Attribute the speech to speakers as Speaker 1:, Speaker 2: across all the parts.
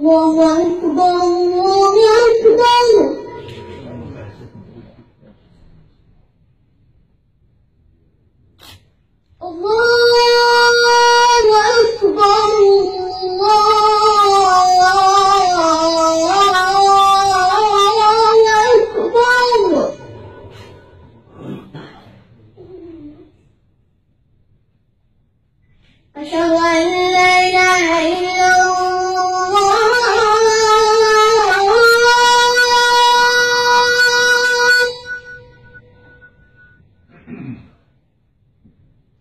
Speaker 1: الله أكبر الله أكبر. أشهد أن لا إله إلا الله.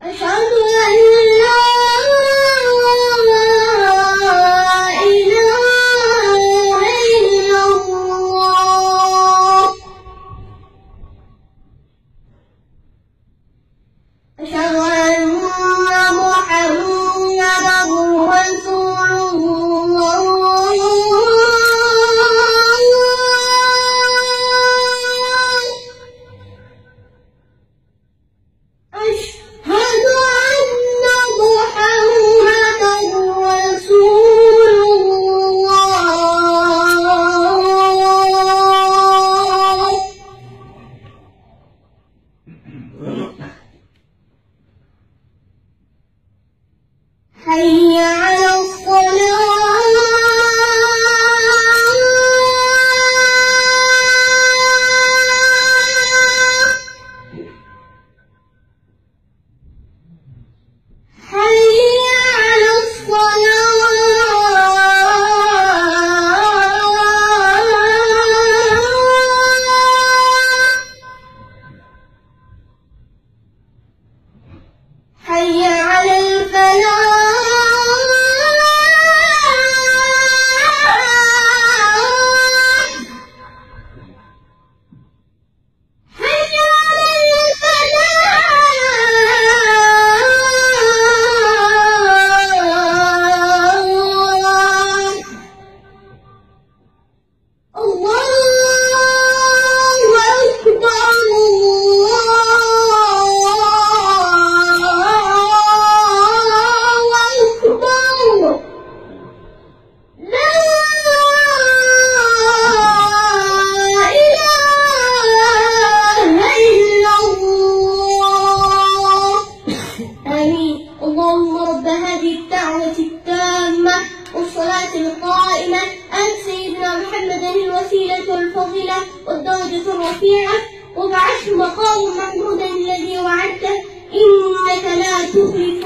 Speaker 1: أشهد أن لا إله إلا الله. أشهد أن حي على الصلاة. حي على الصلاة. حي على الفلاح. اللهم رب هذه الدعوة التامة والصلاة القائمة آت سيدنا محمدا الوسيلة والفضيلة والدرجة الرفيعة وابعثه مقام محمودا الذي وعدته إنك لا تخلف